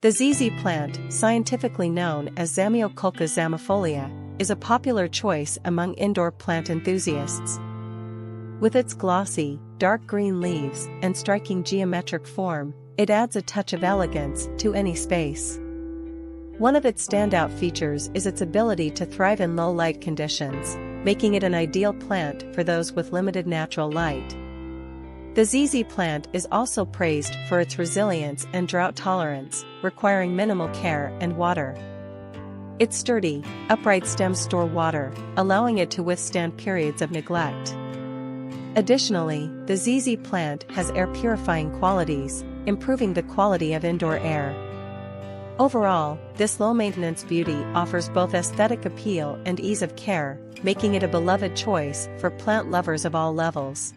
The ZZ plant, scientifically known as Zamioculcas zamiifolia, is a popular choice among indoor plant enthusiasts. With its glossy, dark green leaves and striking geometric form, it adds a touch of elegance to any space. One of its standout features is its ability to thrive in low light conditions, making it an ideal plant for those with limited natural light. The ZZ plant is also praised for its resilience and drought tolerance, requiring minimal care and water. Its sturdy, upright stems store water, allowing it to withstand periods of neglect. Additionally, the ZZ plant has air-purifying qualities, improving the quality of indoor air. Overall, this low-maintenance beauty offers both aesthetic appeal and ease of care, making it a beloved choice for plant lovers of all levels.